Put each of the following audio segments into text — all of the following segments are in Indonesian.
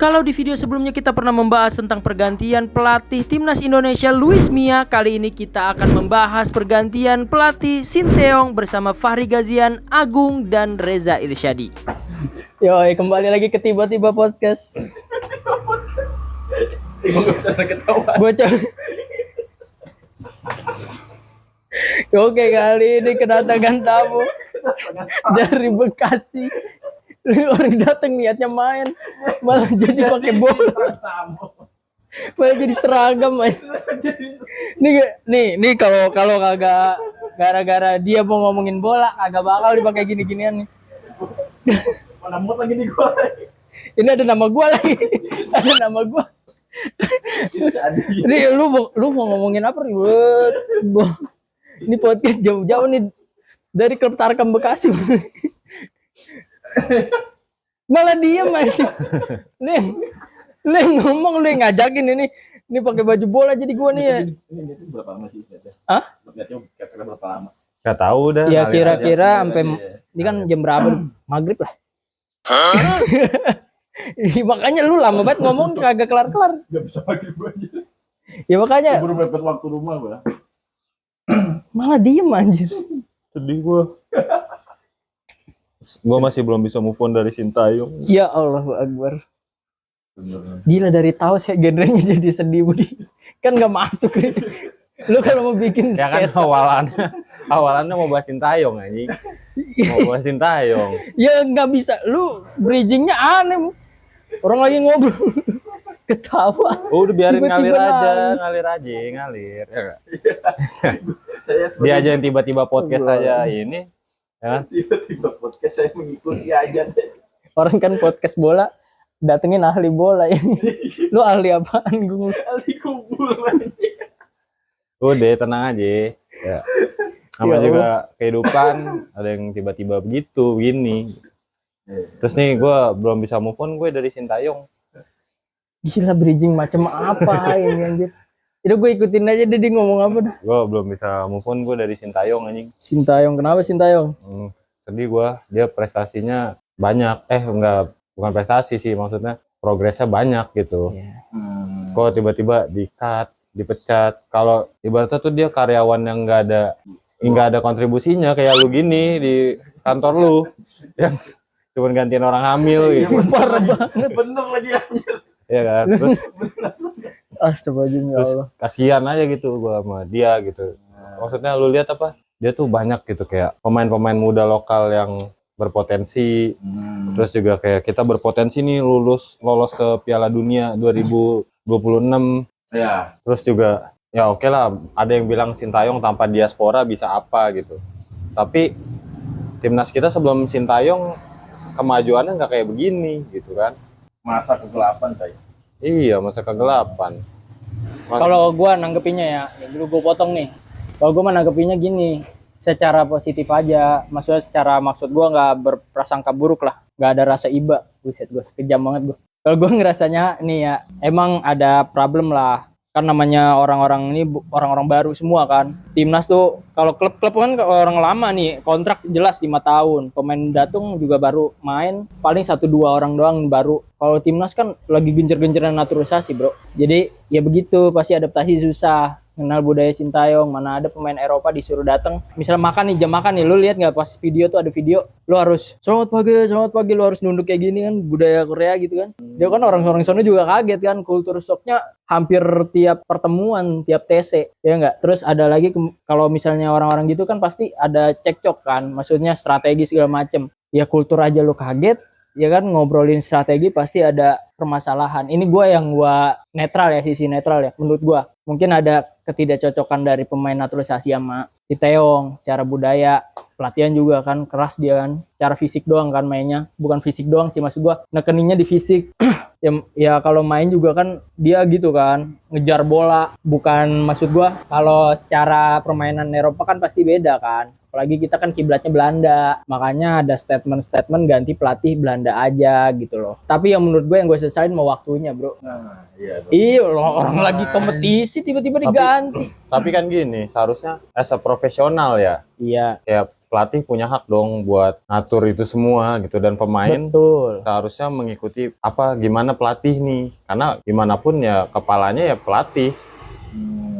Kalau di video sebelumnya kita pernah membahas tentang pergantian pelatih Timnas Indonesia Luis Mia, kali ini kita akan membahas pergantian pelatih Sinteyong bersama Fahri Gazian, Agung, dan Reza Irsyadi. Yoi, kembali lagi ke Tiba-Tiba Podcast. Gak bisa ketawa. Bocah. Oke, kali ini kedatangan tamu dari Bekasi. Orang datang niatnya main, malah jadi pakai bola, malah jadi seragam, Mas. Nih kalau kagak gara-gara dia mau ngomongin bola, kagak bakal dipakai gini-ginian nih. Mana mood lagi di gua. Ini ada nama gua lagi, ada nama gua. Ini lu mau ngomongin apa nih? Ini podcast jauh-jauh nih dari klub Tarkam Bekasi. Malah diem aja. Nih ngomong, nih ngajakin ini pakai baju bola jadi gua nih ya. Ini berapa lama sih? Hah? Kira-kira berapa lama? Gak tahu dah. Ya kira-kira sampai ini kan jam berapa? Maghrib lah. Makanya lu lama banget ngomong kagak kelar-kelar. Gak bisa pakai gua aja. Ya makanya Baru mepet waktu rumah gua. malah diem anjir. Sedih gua. Gua masih belum bisa move on dari Sintayong. Ya Allahu Akbar. Bener. Gila dari tahu saya genrenya jadi sedih Budi. Kan nggak masuk nih. Lu kalau mau bikin Ya kan sketsa. awalannya mau bahas Sintayong anjing. Mau bahas Sintayong. Ya nggak bisa. Lu bridgingnya aneh. Orang lagi ngobrol. Ketawa. Oh, udah biarin Tiba-tiba ngalir nangis. aja, ngalir. Ya nggak? Saya Dia aja yang tiba-tiba podcast aja ini. Ya. tiba-tiba podcast saya mengikuti aja. Orang kan podcast bola datengin ahli bola ini. Lu ahli apaan gue? Kali kubur lagi. Udah tenang aja. Ya. Sama Ya juga kehidupan ada yang tiba-tiba begini. Terus nih gue belum bisa move on gue dari Sintayong. Gila bridging macam apa ini anjir. Itu gue ikutin aja deh dia ngomong apa dah. Gue belum bisa move on gue dari Sintayong anjing. Sintayong, kenapa Sintayong? Sedih gue, dia prestasinya banyak. Enggak, bukan prestasi sih, maksudnya progresnya banyak gitu. Kok tiba-tiba di-cut, dipecat. Kalau ibaratnya tuh dia karyawan yang nggak ada kontribusinya kayak lu gini di kantor lu yang cuma gantiin orang hamil gitu. Parah banget. Bener lagi anjir. Iya kan? Terus Astagfirullahaladzim ya Allah. kasihan aja gitu gua sama dia gitu. Maksudnya lu lihat apa? Dia tuh banyak gitu kayak pemain-pemain muda lokal yang berpotensi. Terus juga kayak kita berpotensi nih lolos ke Piala Dunia 2026. Ya. Terus juga ya oke lah, ada yang bilang Sintayong tanpa diaspora bisa apa gitu. Tapi timnas kita sebelum Sintayong kemajuannya nggak kayak begini gitu kan. Masa kegelapan coy. Iya, masa kegelapan. Kalau gue nanggepinnya ya dulu gue potong nih. Kalau gue nanggepinnya gini, secara positif aja. Maksudnya maksud gue nggak berprasangka buruk lah, nggak ada rasa iba. Buset gue kejam banget gue. Kalau gue ngerasanya nih ya, emang ada problem lah. Kan namanya orang-orang ini orang-orang baru semua kan. Timnas tuh kalau klub-klub kan orang lama nih, kontrak jelas 5 tahun. Pemain datang juga baru main paling 1-2 orang doang baru. Kalau timnas kan lagi genjer-genjeran naturalisasi, Bro. Jadi ya begitu, pasti adaptasi susah. Kenal budaya Sintayong, mana ada pemain Eropa disuruh datang. Misal makan nih, jam makan nih, lu lihat nggak pas video tuh ada video, lu harus selamat pagi, lu harus nunduk kayak gini kan, budaya Korea gitu kan. Dia kan orang-orang sono juga kaget kan, kultur shocknya hampir tiap pertemuan, tiap TC, ya nggak. Terus ada lagi kalau misalnya orang-orang gitu kan pasti ada cekcok kan, maksudnya strategi segala macem. Ya kultur aja lu kaget, ya kan ngobrolin strategi pasti ada permasalahan. Ini gue netral ya, sisi netral ya. Menurut gue mungkin ada ketidakcocokan dari pemain naturalisasi sama Sinteyong secara budaya, pelatihan juga kan keras dia kan, secara fisik doang kan mainnya, bukan fisik doang sih maksud gue, nekeninnya di fisik. Ya kalau main juga kan dia gitu kan, ngejar bola, bukan maksud gue kalau secara permainan Eropa kan pasti beda kan. Apalagi kita kan kiblatnya Belanda, makanya ada statement-statement ganti pelatih Belanda aja gitu loh. Tapi yang menurut gue yang gue sesalin mau waktunya, Bro. Nah, iya. Iya, orang lagi kompetisi tiba-tiba diganti. Tapi kan gini, seharusnya as a profesional ya. Iya. Kayak pelatih punya hak dong buat ngatur itu semua gitu, dan pemain Betul. seharusnya mengikuti apa gimana pelatih nih, karena gimana pun ya kepalanya ya pelatih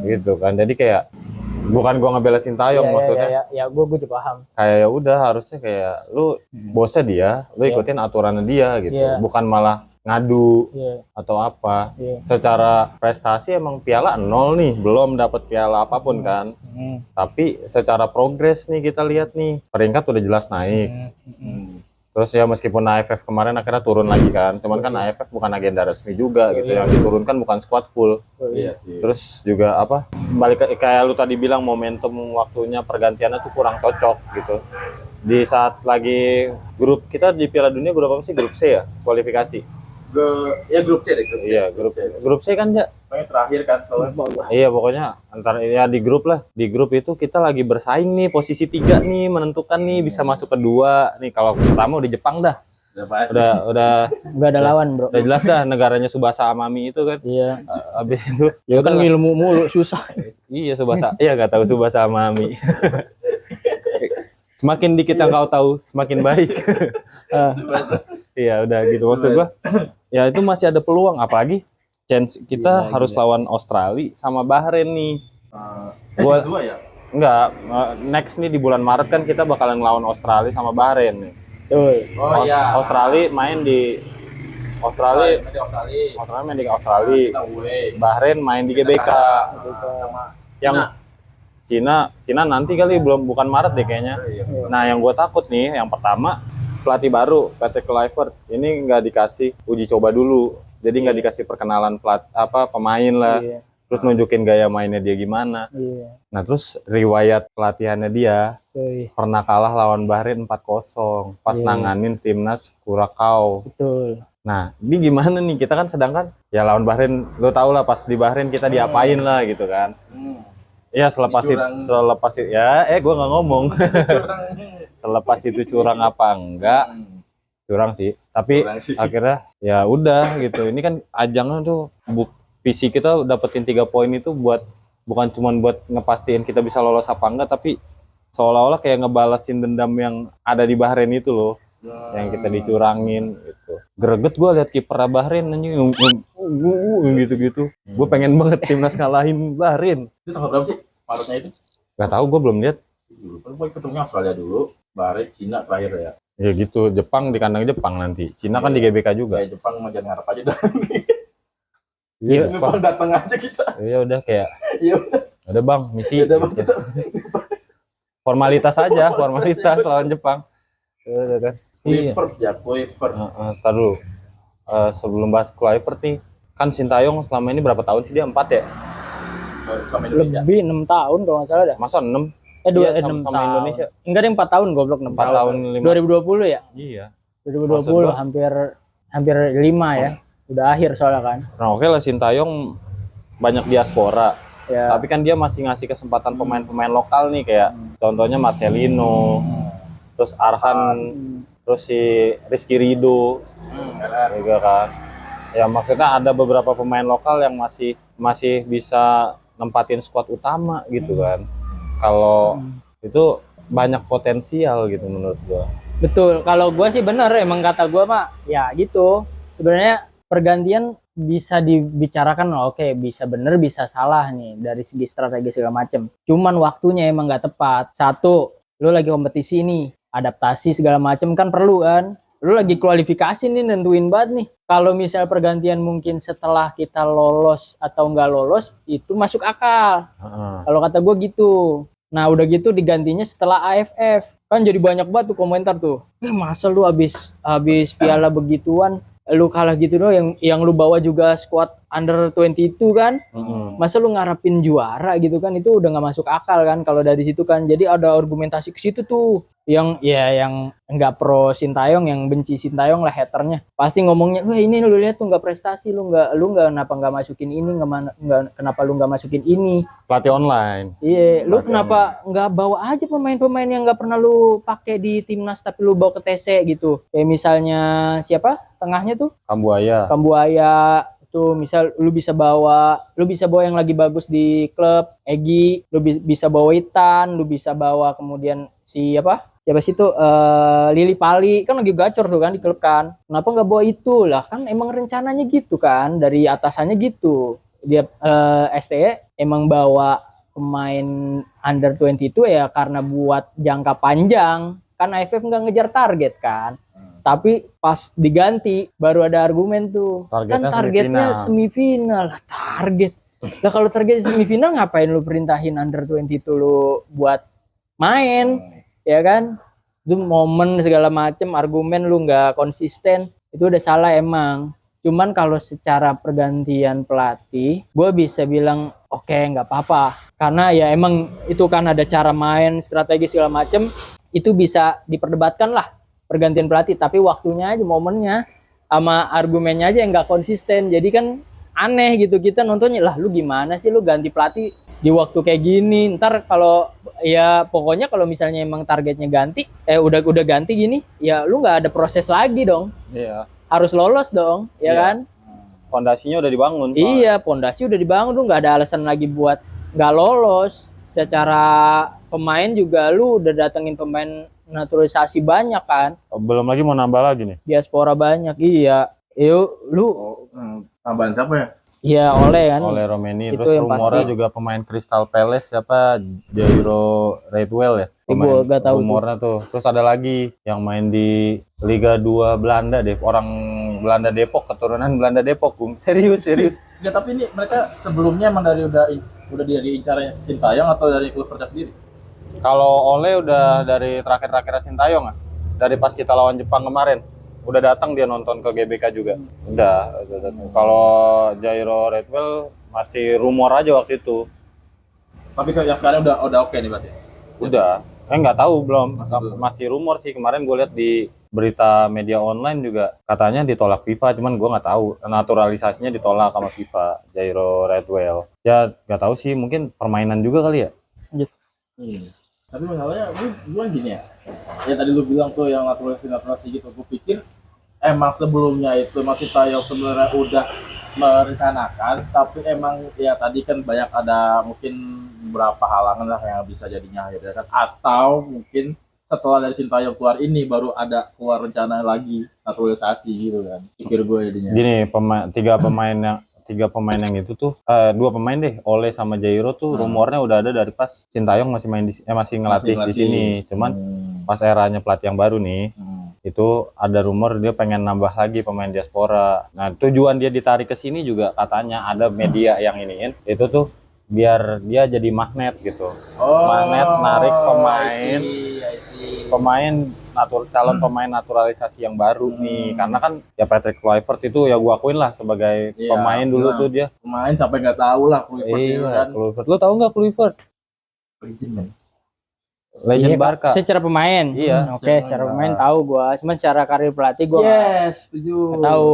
gitu kan. Jadi kayak bukan gua ngebela Sintayong maksudnya, Ya, gue juga paham. kayak ya udah harusnya kayak lu bosnya dia, lu ikutin aturannya dia gitu, Iya. bukan malah ngadu Iya. atau apa. Iya. Secara prestasi emang piala 0 nih, belum dapat piala apapun kan. Tapi secara progres nih kita lihat nih, peringkat udah jelas naik. Terus ya meskipun AFF kemarin akhirnya turun lagi kan, cuman kan AFF bukan agenda resmi juga gitu, yang diturunkan bukan squad full. Iya sih. Terus juga apa, balik kayak lu tadi bilang momentum waktunya pergantiannya tuh kurang cocok gitu. Di saat lagi grup kita di Piala Dunia, grup apa sih? Grup C ya, kualifikasi. Grup C deh, grup C. Iya, grup C kan ya. Pokoknya terakhir kan soalnya. Iya, pokoknya antara ya di grup lah. Di grup itu kita lagi bersaing nih, posisi 3 nih, menentukan nih bisa masuk kedua. Nih kalau pertama udah Jepang dah. Udah Nggak ada lawan, bro. udah jelas dah, negaranya Subasa Amami itu kan. Iya. Habis itu Ya kan udah lah. ilmu mulu susah. Iya Subasa. Iya nggak tahu Subasa Amami. Semakin dikit yang kau tahu, semakin baik. Iya udah gitu maksud gua. Ya itu masih ada peluang, apalagi chance kita harus lawan Australia sama Bahrain nih. Gua Dua ya? enggak, next nih di bulan Maret kan kita bakalan lawan Australia sama Bahrain nih. Tuh. Oh iya. Australia main di Australia main di Australia. Kita away. Bahrain main di GBK. Sama Yang Cina nanti kali, belum, bukan Maret deh kayaknya. Nah yang gue takut nih, yang pertama pelatih baru Patrick Kluivert ini nggak dikasih uji coba dulu, jadi nggak dikasih perkenalan pemain lah, terus nunjukin gaya mainnya dia gimana. Nah terus riwayat pelatihannya dia pernah kalah lawan Bahrain 4-0 pas nanganin timnas Curacao. Betul. Nah ini gimana nih, kita kan sedangkan ya lawan Bahrain, lo tau lah pas di Bahrain kita diapain lah gitu kan. Ya selepas itu ya gue nggak ngomong. Selepas itu curang apa enggak, curang sih, tapi akhirnya ya udah gitu. Ini kan ajangnya tuh visi kita dapetin 3 poin itu bukan cuma buat ngepastiin kita bisa lolos apa enggak, tapi seolah-olah kayak ngebalasin dendam yang ada di Bahrain itu loh, yang kita dicurangin gitu. Greget gue liat kiper Bahrain anjing gitu-gitu. Gue pengen banget timnas ngalahin Bahrain. Itu tanggal berapa sih Maretnya itu? Gak tahu, gue belum lihat. Kan gue ketemunya Australia dulu, Bahrain, Cina terakhir ya. Ya gitu, Jepang di kandang Jepang nanti. Cina kan di GBK juga. Ya Jepang mah jangan ngarep aja dah. Iya, Jepang datang aja kita. Iya udah kayak, Iya udah. ada bang misi. Udah Bang, Gitu. kita. Formalitas aja, formalitas lawan Jepang. Udah kan. Iya. Kluivert. Ntar dulu. Sebelum bahas Kluivert nih, kan Sintayong selama ini berapa tahun sih dia? 4 ya? Sama Indonesia. Lebih 6 tahun kalau nggak salah dah. Masa 6? Iya, 6 6 sama tahun. Indonesia. Enggak, deh 4 tahun goblok, 6 4 tahun 5. 2020 ya? Iya. 2020 hampir 5 ya. Udah akhir soalnya kan. Nah oke lah, Sintayong banyak diaspora. Ya. Tapi kan dia masih ngasih kesempatan pemain-pemain lokal nih, kayak contohnya Marcelino, terus Arhan, terus si Rizky Ridho, juga kan. Ya maksudnya ada beberapa pemain lokal yang masih bisa nempatin squad utama gitu kan. Kalau itu banyak potensial gitu menurut gua. Betul. Kalau gua sih bener, emang kata gua mah ya gitu. Sebenarnya pergantian bisa dibicarakan, oke, bisa bener bisa salah nih dari segi strategi segala macem. Cuman waktunya emang nggak tepat. Satu, lu lagi kompetisi nih, adaptasi segala macem kan perlu kan. Lu lagi kualifikasi nih, nentuin banget nih. Kalau misal pergantian mungkin setelah kita lolos atau nggak lolos, itu masuk akal. Kalau kata gue gitu. Nah udah gitu digantinya setelah AFF. Kan jadi banyak banget tuh komentar tuh. Masa lu habis piala begituan, lu kalah gitu doang, yang lu bawa juga squad under 22 kan. Masa lu ngarepin juara gitu kan, itu udah nggak masuk akal kan kalau dari situ kan. Jadi ada argumentasi ke situ tuh yang nggak pro Sintayong, yang benci Sintayong lah, haternya pasti ngomongnya, wah ini lu lihat tuh nggak prestasi, lu nggak kenapa nggak masukin ini, kenapa lu nggak masukin ini, Pelatih online. iya lu Pelatih kenapa nggak bawa aja pemain-pemain yang nggak pernah lu pakai di timnas tapi lu bawa ke TC gitu, kayak misalnya siapa tengahnya tuh Kambuaya. gitu. Misal lu bisa bawa yang lagi bagus di klub, Egi, lu bisa bawa Itan, lu bisa bawa kemudian siapa sih itu Lili Pali kan lagi gacor tuh kan di klub kan. Kenapa nggak bawa itu lah? Kan emang rencananya gitu kan, dari atasannya gitu. Dia STE emang bawa pemain under 20 itu ya karena buat jangka panjang. Kan AFF nggak ngejar target kan. Tapi pas diganti baru ada argumen tuh. Targetnya semifinal. Lah target. Lah kalau target semifinal ngapain lu perintahin under 20 itu lu buat main? Ya kan? Itu momen segala macem, argumen lu nggak konsisten. Itu udah salah emang. Cuman kalau secara pergantian pelatih, gue bisa bilang oke, nggak apa-apa. Karena ya emang itu kan ada cara main, strategi segala macem. Itu bisa diperdebatkan lah pergantian pelatih, tapi waktunya aja, momennya sama argumennya aja yang nggak konsisten. Jadi kan aneh gitu, kita nontonnya lah lu gimana sih lu ganti pelatih di waktu kayak gini. Ntar kalau ya pokoknya kalau misalnya emang targetnya ganti, udah ganti gini, ya lu nggak ada proses lagi dong. Iya. Harus lolos dong, ya kan? Fondasinya udah dibangun. Iya, fondasi udah dibangun, lu nggak ada alasan lagi buat nggak lolos. Secara pemain juga lu udah datengin pemain naturalisasi banyak kan. Belum lagi mau nambah lagi nih. Diaspora banyak, iya. Yuk, lu Tambahan siapa ya? iya oleh kan. Oleh Romeni, Itu terus yang rumornya pasti. juga pemain Crystal Palace siapa, Jairo Redwell ya. Gua gak tahu rumornya tuh. Terus ada lagi yang main di Liga 2 Belanda deh, orang Belanda Depok, keturunan Belanda Depok. Serius. Enggak, tapi ini mereka sebelumnya emang udah dia diincarnya Sintayong atau dari Kluivert sendiri? Kalau Ole udah dari terakhir Sintayong ah. Dari pas kita lawan Jepang kemarin. Udah datang dia nonton ke GBK juga. Udah datang. Kalau Jairo Redwell masih rumor aja waktu itu. Tapi yang sekarang udah oke nih berarti. Udah. Nggak tahu belum. Masih rumor sih. Kemarin gue lihat di berita media online juga katanya ditolak FIFA, cuman gue nggak tahu naturalisasinya ditolak sama FIFA. Jairo Redwell. Ya nggak tahu sih, mungkin permainan juga kali ya. Tapi masalahnya gue gini ya. Ya tadi lu bilang tuh yang naturalisasi gitu. Gue pikir emang sebelumnya itu masih Sintayong sebenarnya udah merencanakan, tapi emang ya tadi kan banyak ada mungkin beberapa halangan lah yang bisa jadinya akhirnya kan, atau mungkin setelah dari Sintayong keluar ini baru ada keluar rencana lagi naturalisasi gitu kan, pikir gue jadinya. Gini, tiga pemain yang itu tuh, dua pemain deh, Ole sama Jairo tuh rumornya udah ada dari pas Sintayong masih main masih ngelatih di sini. Cuman pas eranya pelatih yang baru nih, itu ada rumor dia pengen nambah lagi pemain diaspora. Nah, tujuan dia ditarik ke sini juga katanya ada media yang iniin, itu tuh biar dia jadi magnet gitu. Magnet narik calon pemain naturalisasi yang baru nih, karena kan ya Patrick Kluivert itu ya gua akuin lah sebagai pemain dulu tuh dia pemain sampai nggak tahu lah Kluivert. Kluivert. Lu tahu nggak Kluivert? Legend Barca. Secara pemain. Iya. Oke, secara pemain tahu gua. Cuman secara karir pelatih gua setuju. nggak tahu.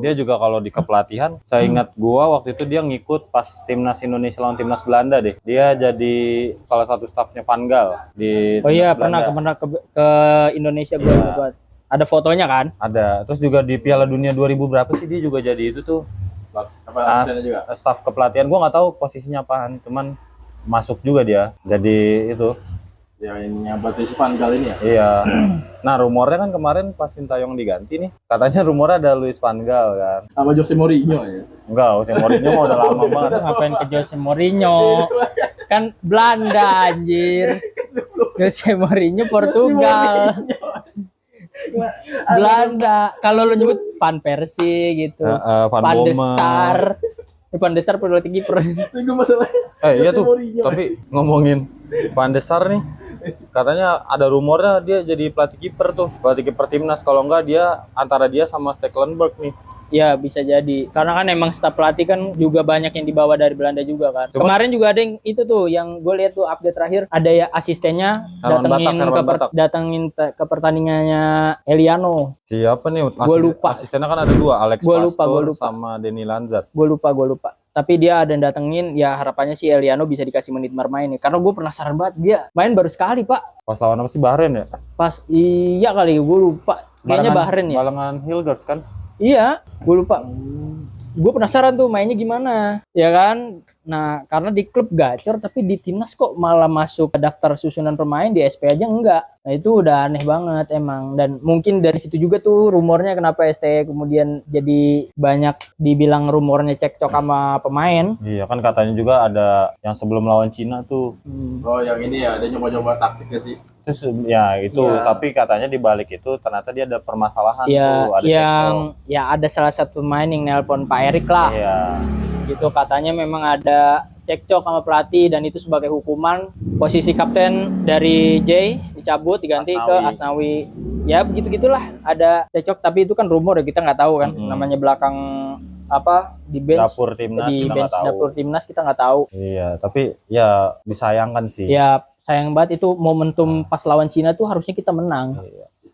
Dia juga kalau di kepelatihan, saya ingat gua waktu itu dia ngikut pas timnas Indonesia lawan timnas Belanda deh. Dia jadi salah satu stafnya Van Gaal di Oh iya, timnas pernah Belanda. ke Indonesia gua. Ada fotonya kan? Ada. Terus juga di Piala Dunia 2000 berapa sih dia juga jadi itu tuh. Juga? Staf kepelatihan gua nggak tahu posisinya apaan, cuman masuk juga dia. Jadi itu. Ya ininya berarti si Van Gaal ini ya? Iya. Nah, rumornya kan kemarin pas Sintayong diganti nih, katanya rumornya ada Luis Van Gaal kan. Sama Jose Mourinho ya? Enggak, Jose Mourinho mah udah lama banget. Ngapain ke Jose Mourinho? Kan Belanda anjir. Jose Mourinho Portugal. Belanda. Kalau lu nyebut Van Persie gitu. Van de Sar. Van de Sar pelatih kiper. Itu masalah. Iya tuh. Tapi ngomongin Van de Sar nih, katanya ada rumornya dia jadi pelatih kiper timnas. Kalau enggak dia antara dia sama Stekelenburg nih. Ya bisa jadi, karena kan emang staf pelatih kan juga banyak yang dibawa dari Belanda juga kan. Kemarin juga ada yang itu tuh yang gue lihat tuh update terakhir, ada ya asistennya datengin ke pertandingannya Eliano. Siapa nih? Gue lupa. Asistennya kan ada dua, Alex Pastor sama Denny Lanzar. Gue lupa. Tapi dia ada yang datengin, ya harapannya si Eliano bisa dikasih menit bermain nih. Karena gue penasaran banget, dia main baru sekali pak. Pas lawan apa sih, Bahrain ya? Iya kali, gue lupa. Kayaknya Bahrain ya. Balengan Hilgers kan? Iya, gue lupa. gue penasaran tuh mainnya gimana, ya kan? Nah, karena di klub gacor, tapi di timnas kok malah masuk ke daftar susunan pemain, di SP aja enggak. Nah, itu udah aneh banget emang. Dan mungkin dari situ juga tuh rumornya kenapa ST kemudian jadi banyak dibilang rumornya cekcok sama pemain. Iya kan katanya juga ada yang sebelum lawan Cina tuh. Oh yang ini ya, dia nyoba-nyoba taktiknya sih. Terus ya itu, Iya. tapi katanya di balik itu ternyata dia ada permasalahan Ya, tuh, ada yang ya ada salah satu pemain yang nelpon Pak Erik lah. Iya. Gitu katanya memang ada cekcok sama pelatih dan itu sebagai hukuman posisi kapten dari J dicabut diganti ke Asnawi. Ya begitu-gitulah, ada cekcok tapi itu kan rumor ya, kita nggak tahu kan. Namanya belakang apa di bench Dapur timnas di kita bench nggak tahu. dapur timnas kita nggak tahu. Iya, tapi ya disayangkan sih. Ya sayang banget itu momentum pas lawan Cina tuh harusnya kita menang.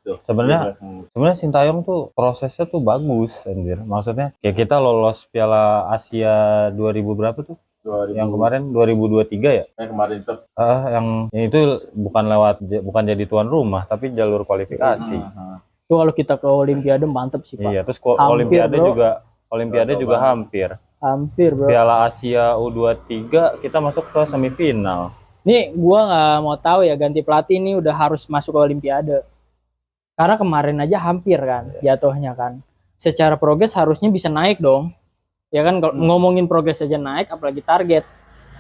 Sebenarnya Sintayong tuh prosesnya tuh bagus anjir. Maksudnya kayak kita lolos Piala Asia 2000 berapa tuh? 2000. Yang kemarin 2023 ya? Yang kemarin itu. yang itu bukan jadi tuan rumah tapi jalur kualifikasi. Tuh kalau kita ke Olimpiade mantep sih Pak. Iya, terus Hampir, Olimpiade juga hampir. Hampir bro. Piala Asia U23 kita masuk ke semifinal. Nih gua nggak mau tahu ya, ganti pelatih ini udah harus masuk ke Olimpiade. Karena kemarin aja hampir kan jatuhnya kan. Secara progres harusnya bisa naik dong. Ya kan kalau ngomongin progres aja naik, apalagi target.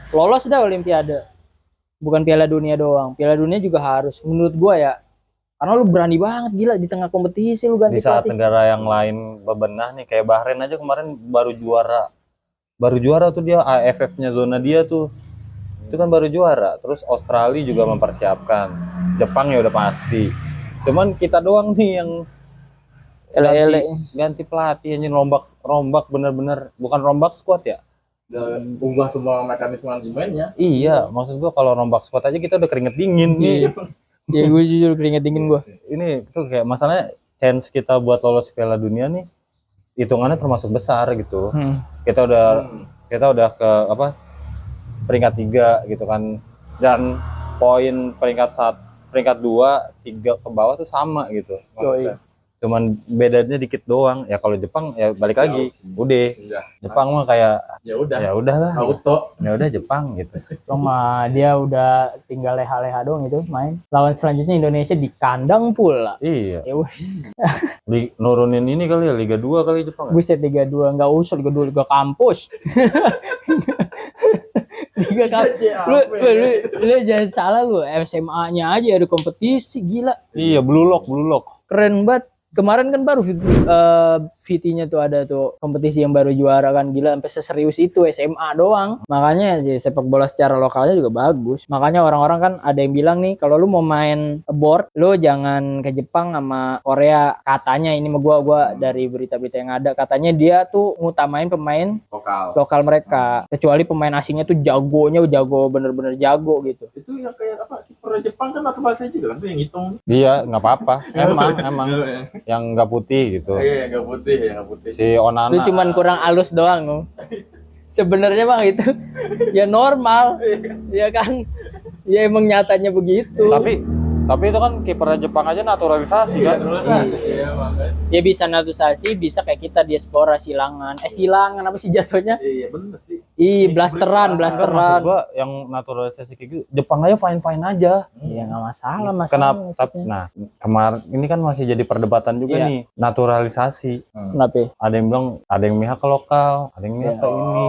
Lolos dah Olimpiade. Bukan Piala Dunia doang. Piala Dunia juga harus menurut gua ya. Karena lu berani banget gila di tengah kompetisi lu ganti Di saat pelatih. negara yang lain bebenah nih kayak Bahrain aja kemarin baru juara. Baru juara tuh dia AFF-nya zona dia tuh. Itu kan baru juara. Terus Australia juga mempersiapkan. Jepang ya udah pasti. Cuman kita doang nih yang ganti pelatih, anjing, rombak bener-bener, bukan rombak squad ya. Ubah semua mekanisme manajemennya. Iya, maksud gua kalau rombak squad aja kita udah keringet dingin nih. Ya gue jujur keringet dingin gua. Ini tuh kayak masalahnya chance kita buat lolos Piala Dunia nih hitungannya termasuk besar gitu. Kita udah ke apa? Peringkat 3 gitu kan. Dan poin peringkat 2, 3 ke bawah tuh sama gitu. Cuman bedanya dikit doang. Ya kalau Jepang ya balik lagi. Udah. Jepang mah kayak Ya udah. ya udahlah. Auto. Ya udah Jepang gitu. Cuma dia udah tinggal leha-leha doang itu main. Lawan selanjutnya Indonesia di kandang pula. Iya. Ya wes. Nurunin ini kali ya Liga 2 kali Jepang. Ya? Buset Liga 2 enggak usah Liga 2 Liga kampus. Liga kampus. Lu jangan salah lu, SMA-nya aja ada kompetisi gila. Iya, Blue Lock. Keren banget. Kemarin kan baru VT-nya tuh ada tuh kompetisi yang baru juara kan, gila sampai seserius itu SMA doang. Makanya sih sepak bola secara lokalnya juga bagus. Makanya orang-orang kan ada yang bilang nih kalau lu mau main board lu jangan ke Jepang sama Korea. Katanya ini mah gua dari berita-berita yang ada katanya dia tuh ngutamain pemain lokal mereka. Kecuali pemain asingnya tuh jago bener-bener jago gitu. Itu yang kayak apa? Kiper Jepang kan naturalisasi juga kan tuh yang hitung. Dia nggak apa-apa. Emang yang nggak putih gitu. Iya, nggak putih. Si Onana. Itu cuman kurang halus doang loh. Sebenarnya bang itu ya normal, ya kan? Ya emang nyatanya begitu. Tapi itu kan kiper Jepang aja naturalisasi kan. Iya, makanya. Dia bisa naturalisasi, bisa kayak kita diaspora silangan. Silangan apa sih jatuhnya? Iya, bener sih. Blasteran. Maksud gua yang naturalisasi kayak gitu, Jepang aja fine aja. Iya nggak masalah. Kenapa? Nah, kemarin ini kan masih jadi perdebatan juga nih naturalisasi. Kenapa? Ada yang bilang ada yang mihak ke lokal, ada yang mihak ke ini.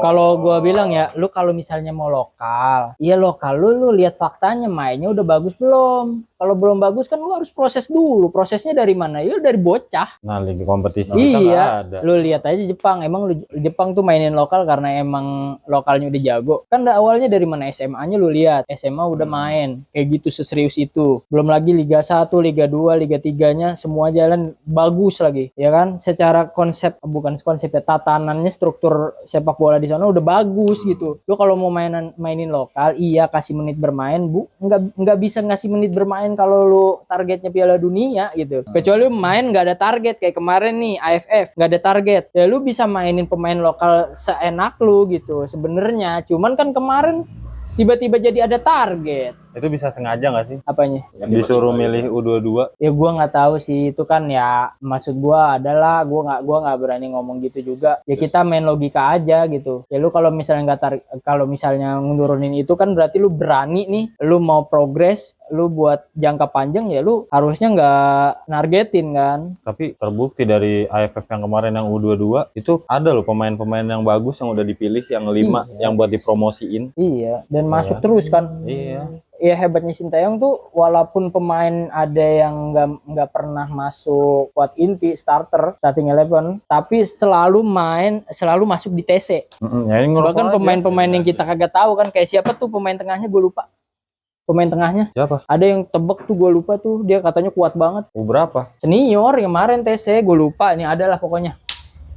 Kalau gua bilang ya, lu kalau misalnya mau lokal, iya lokal lu lihat faktanya mainnya udah bagus belum? Kalau belum bagus kan lu harus proses dulu. Prosesnya dari mana? Ya dari bocah. Nah, lagi kompetisi kita nggak ada. Lu lihat aja Jepang. Emang Jepang tuh mainin lokal karena emang lokalnya udah jago. Kan awalnya dari mana SMA-nya lu lihat. SMA udah main. Kayak gitu seserius itu. Belum lagi Liga 1, Liga 2, Liga 3-nya semua jalan bagus lagi. Ya kan? Secara konsep, bukan konsep ya, tatanannya, struktur sepak bola di sana udah bagus gitu. Lu kalau mau mainin lokal, iya kasih menit bermain, nggak bisa ngasih menit bermain kalau lu targetnya Piala Dunia gitu. Kecuali lu main nggak ada target kayak kemarin nih AFF nggak ada target. Ya lu bisa mainin pemain lokal seenak lu gitu sebenarnya. Cuman kan kemarin tiba-tiba jadi ada target. Itu bisa sengaja nggak sih? Apanya? Disuruh milih U22? Ya gua nggak tahu sih, itu kan ya maksud gua adalah gua nggak berani ngomong gitu juga. Ya kita main logika aja gitu. Ya lu kalau misalnya kalau misalnya ngurunin itu kan berarti lu berani nih, lu mau progres, lu buat jangka panjang ya lu harusnya nggak nargetin kan. Tapi terbukti dari AFF yang kemarin yang U22 itu ada loh pemain-pemain yang bagus yang udah dipilih yang 5 yang buat dipromosiin. Iya, dan masuk terus kan. Iya. Ya hebatnya Sintayong tuh walaupun pemain ada yang nggak pernah masuk squad inti starting 11 tapi selalu masuk di TC. Ya, ini Bahkan pemain-pemain yang kita kagak tahu kan, kayak siapa tuh pemain tengahnya, gue lupa pemain tengahnya siapa? ada yang tebek tuh, gue lupa tuh, dia katanya kuat banget, Berapa? senior yang kemarin TC, gue lupa ini adalah pokoknya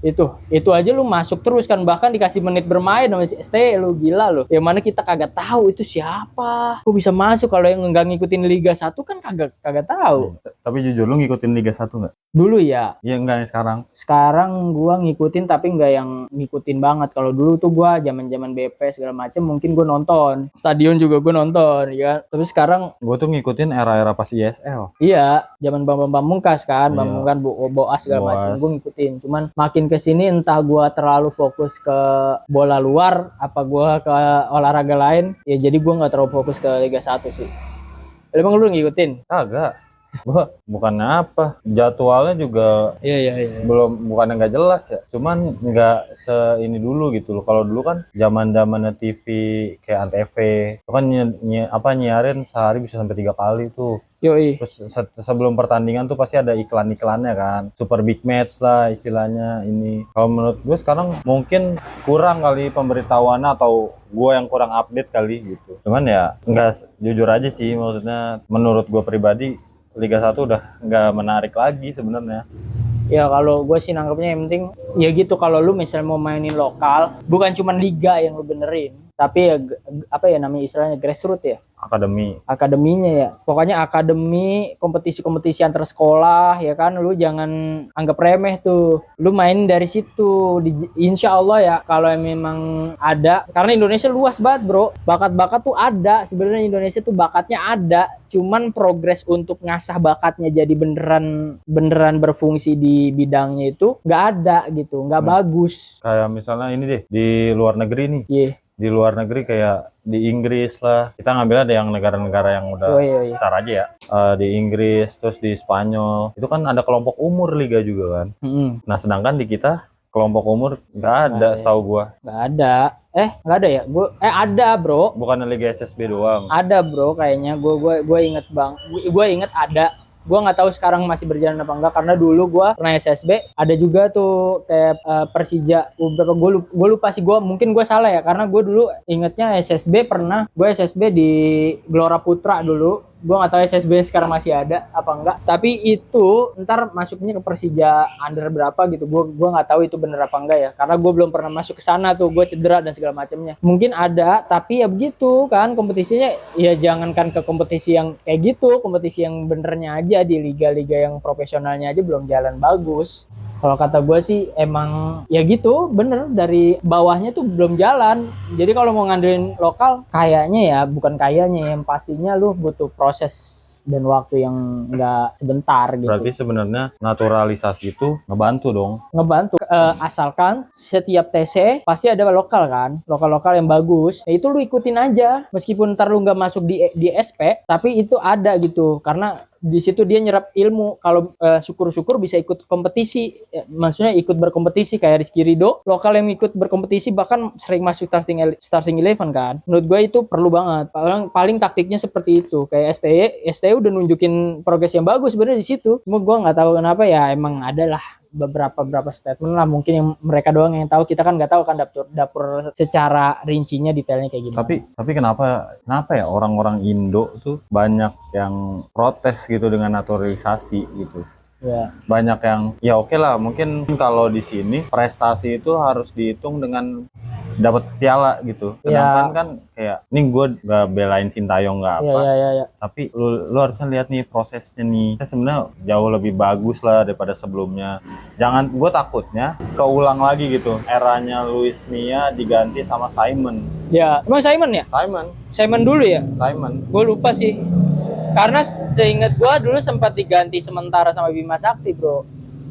itu aja lu masuk terus kan, bahkan dikasih menit bermain sama si ST, lu gila lu. Yang mana kita kagak tahu itu siapa, kok bisa masuk. Kalau yang nggak ngikutin Liga 1 kan kagak tahu. Tapi jujur lu ngikutin Liga 1 nggak? Dulu ya. Iya, enggak yang sekarang. Sekarang gua ngikutin tapi nggak yang ngikutin banget. Kalau dulu tuh gua zaman-zaman BP segala macem mungkin gua nonton. Stadion juga gua nonton ya. Tapi sekarang Gua tuh ngikutin era-era pas ISL. iya, zaman Bambang Pamungkas kan, Iya. Bambang Boas segala macam Boas. gua ngikutin. Cuman makin kesini entah gua terlalu fokus ke bola luar apa gua ke olahraga lain, ya jadi gua nggak terlalu fokus ke Liga 1 sih. Emang lu ngikutin? Kagak. Gua bukannya apa, jadwalnya juga Iya. bukannya nggak jelas ya, cuman nggak ini dulu gitu loh. Kalau dulu kan zamannya TV kayak Antv itu kan nyiarin sehari bisa sampai 3 kali tuh. Yoi. Terus sebelum pertandingan tuh pasti ada iklan-iklannya kan, super big match lah istilahnya ini. Kalau menurut gue sekarang mungkin kurang kali pemberitahuannya, atau gue yang kurang update kali gitu. Cuman ya nggak, jujur aja sih, maksudnya menurut gue pribadi Liga 1 udah nggak menarik lagi sebenarnya. Ya kalau gue sih nangkepnya yang penting ya gitu, kalau lu misalnya mau mainin lokal, bukan cuma liga yang lu benerin, tapi ya apa ya namanya istilahnya, grassroots ya, akademinya ya. Pokoknya akademi, kompetisi-kompetisi antar sekolah ya kan, lu jangan anggap remeh tuh, lu main dari situ. Insya Allah ya, kalau memang ada, karena Indonesia luas banget bro, bakat-bakat tuh ada sebenarnya. Indonesia tuh bakatnya ada, cuman progres untuk ngasah bakatnya jadi beneran berfungsi di bidangnya itu nggak ada gitu, nggak bagus. Kayak misalnya ini deh, di luar negeri nih. Iya. Di luar negeri kayak di Inggris lah, kita ngambil ada yang negara-negara yang udah Iya. besar aja ya. Di Inggris, terus di Spanyol itu kan ada kelompok umur liga juga kan. Nah sedangkan di kita kelompok umur nggak ada, setahu gua. Nggak ada. Nggak ada ya? Ada bro. Bukan Liga SSB doang. Ada bro, kayaknya gue inget bang. Gue inget ada. Gue nggak tahu sekarang masih berjalan apa enggak, karena dulu gue pernah SSB, ada juga tuh kayak Persija. Gue lupa sih, mungkin gue salah ya, karena gue dulu ingetnya SSB pernah, gue SSB di Gelora Putra dulu. Gue nggak tahu SSB sekarang masih ada apa enggak, tapi itu ntar masuknya ke Persija under berapa gitu, gue nggak tahu itu bener apa enggak ya, karena gue belum pernah masuk ke sana tuh, gue cedera dan segala macamnya. Mungkin ada, tapi ya begitu kan kompetisinya, ya jangankan ke kompetisi yang kayak gitu, kompetisi yang benernya aja di liga-liga yang profesionalnya aja belum jalan bagus. Kalau kata gue sih emang ya gitu, bener, dari bawahnya tuh belum jalan. Jadi kalau mau ngandelin lokal, kayaknya ya, bukan kayaknya, yang pastinya lu butuh proses dan waktu yang nggak sebentar gitu. Berarti sebenarnya naturalisasi itu ngebantu dong. Ngebantu, asalkan setiap TC pasti ada lokal kan, lokal yang bagus. Nah, itu lu ikutin aja, meskipun ntar lu nggak masuk di SP, tapi itu ada gitu, karena di situ dia nyerap ilmu. Kalau syukur-syukur bisa ikut kompetisi, maksudnya ikut berkompetisi kayak Rizky Ridho, lokal yang ikut berkompetisi bahkan sering masuk starting 11 kan. Menurut gue itu perlu banget. Paling taktiknya seperti itu. Kayak STY udah nunjukin progres yang bagus sebenarnya di situ. Cuma gue nggak tahu kenapa ya, emang adalah beberapa statement lah mungkin yang mereka doang yang tahu, kita kan nggak tahu kan dapur secara rincinya detailnya kayak gimana. Tapi kenapa ya orang-orang Indo tuh banyak yang protes gitu dengan naturalisasi gitu. Ya. Banyak yang ya oke lah, mungkin kalau di sini prestasi itu harus dihitung dengan dapat piala gitu. Sedangkan kan kayak ini gue gak belain Sintayong gak apa. Ya. Tapi lu harusnya lihat nih prosesnya nih. Sebenarnya jauh lebih bagus lah daripada sebelumnya. Jangan, gue takutnya keulang lagi gitu. Eranya Luis Mia diganti sama Simon. Ya, emang Simon ya? Simon dulu ya? Simon. Gue lupa sih. Karena seingat gue dulu sempat diganti sementara sama Bima Sakti, bro.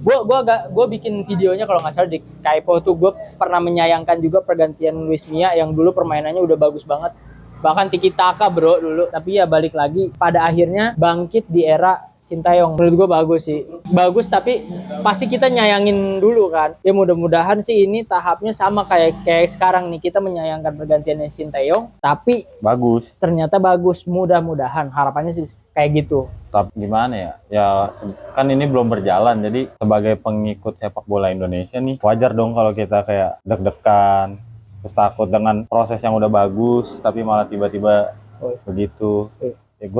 Gue bikin videonya kalau nggak salah di Kaipo tuh, gue pernah menyayangkan juga pergantian Luis Mia yang dulu permainannya udah bagus banget. Bahkan Tiki Taka bro dulu. Tapi ya balik lagi pada akhirnya bangkit di era Sintayong. Menurut gue bagus sih. Bagus tapi pasti kita nyayangin dulu kan. Ya mudah-mudahan sih ini tahapnya sama kayak sekarang nih. Kita menyayangkan pergantiannya Sintayong. Tapi Bagus. ternyata bagus. Mudah-mudahan. Harapannya sih kayak gitu. Tapi gimana ya? Ya kan ini belum berjalan. Jadi sebagai pengikut sepak bola Indonesia nih, wajar dong kalau kita kayak deg-degan, terus takut dengan proses yang udah bagus tapi malah tiba-tiba begitu. Ya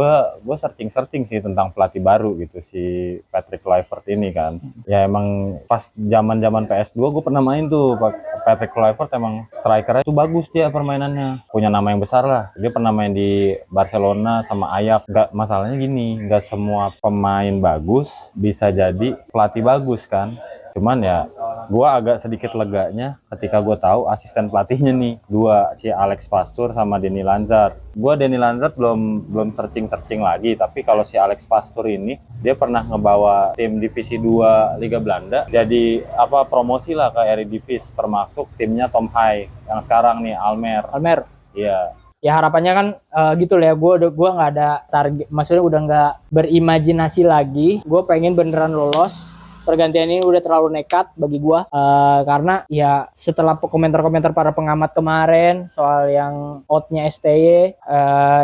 gue searching sih tentang pelatih baru gitu, si Patrick Kluivert ini kan. Ya emang pas zaman PS2 gue pernah main tuh. Patrick Kluivert emang strikernya tuh bagus, dia permainannya punya nama yang besar lah. Dia pernah main di Barcelona sama Ajax. Nggak, masalahnya gini, nggak semua pemain bagus bisa jadi pelatih bagus kan. Cuman ya gue agak sedikit leganya ketika gue tahu asisten pelatihnya nih dua, si Alex Pastoor sama Denny Lanzard. Gue Denny Lanzard belum searching lagi, tapi kalau si Alex Pastoor ini dia pernah ngebawa tim divisi 2 Liga Belanda jadi promosi lah ke Eredivisie, termasuk timnya Tom Haig yang sekarang nih Almer. Iya. Ya harapannya kan gitu lah ya, gue nggak ada target, maksudnya udah nggak berimajinasi lagi. Gue pengen beneran lolos. Pergantian ini udah terlalu nekat bagi gua, karena ya setelah komentar-komentar para pengamat kemarin soal yang outnya STY,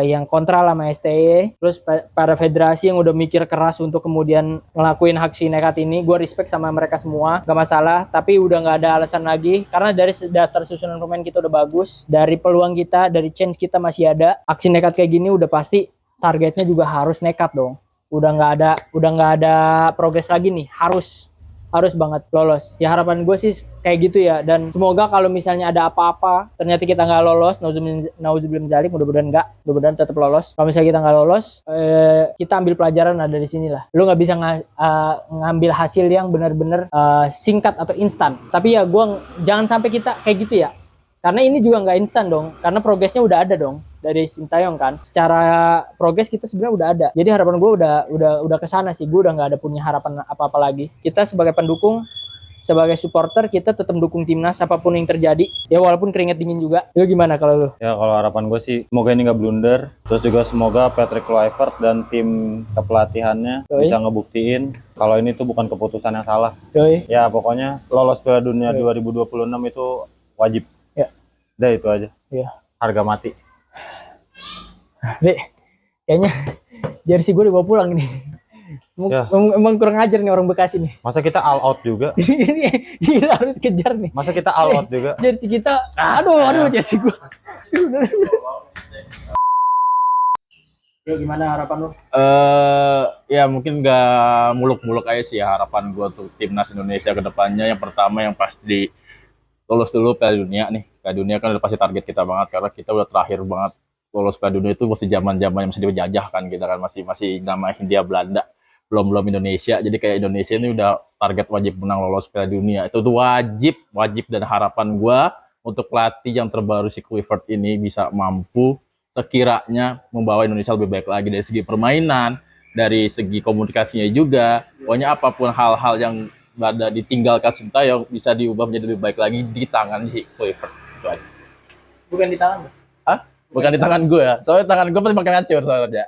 yang kontra sama STY, terus para federasi yang udah mikir keras untuk kemudian ngelakuin aksi nekat ini, gua respect sama mereka semua, gak masalah. Tapi udah nggak ada alasan lagi, karena dari daftar susunan pemain kita udah bagus, dari peluang kita, dari chance kita masih ada. Aksi nekat kayak gini udah pasti targetnya juga harus nekat dong. Udah nggak ada progres lagi nih, harus banget lolos. Ya harapan gue sih kayak gitu ya, dan semoga kalau misalnya ada apa-apa ternyata kita nggak lolos, nauzubillah min dzalik, mudah-mudahan tetap lolos. Kalau misalnya kita nggak lolos, kita ambil pelajaran lah dari sini lah. Lu nggak bisa ngambil hasil yang benar-benar singkat atau instan. Tapi ya jangan sampai kita kayak gitu ya. Karena ini juga nggak instan dong, karena progresnya udah ada dong dari Sintayong kan. Secara progres kita sebenarnya udah ada. Jadi harapan gue udah kesana sih. Gue udah nggak ada punya harapan apa-apa lagi. Kita sebagai pendukung, sebagai supporter, kita tetap mendukung timnas apapun yang terjadi. Ya walaupun keringet dingin juga. Itu gimana kalau lu? Ya kalau harapan gue sih semoga ini nggak blunder. Terus juga semoga Patrick Kluivert dan tim kepelatihannya bisa ngebuktiin kalau ini tuh bukan keputusan yang salah. Ya pokoknya lolos Piala Dunia 2026 itu wajib. Udah itu aja. Iya. Harga mati. Dek, kayaknya jersey gue dibawa pulang nih. Emang kurang ajar nih orang Bekasi nih. Masa kita all out juga? Kita harus kejar nih. Masa kita all out juga? Jersey kita, aduh jersey gue. Yo, gimana harapan lu? Ya mungkin nggak muluk-muluk aja sih ya harapan gue untuk timnas Indonesia ke depannya. Yang pertama yang pasti lolos dulu Piala Dunia nih. Piala Dunia kan udah pasti target kita banget, karena kita udah terakhir banget lolos Piala Dunia itu masih zaman-zaman yang masih dijajah kan, kita kan masih nama Hindia Belanda, belum Indonesia. Jadi kayak Indonesia ini udah target wajib menang lolos Piala Dunia. Itu tuh wajib, dan harapan gua untuk pelatih yang terbaru si Kluivert ini bisa mampu sekiranya membawa Indonesia lebih baik lagi dari segi permainan, dari segi komunikasinya juga. Pokoknya apapun hal-hal yang ada ditinggalkan Sintayong bisa diubah menjadi lebih baik lagi di tangan si Kluivert. Bukan di tangan. Bukan di tangan gue ya. Soalnya tangan gue pasti makin hancur soalnya.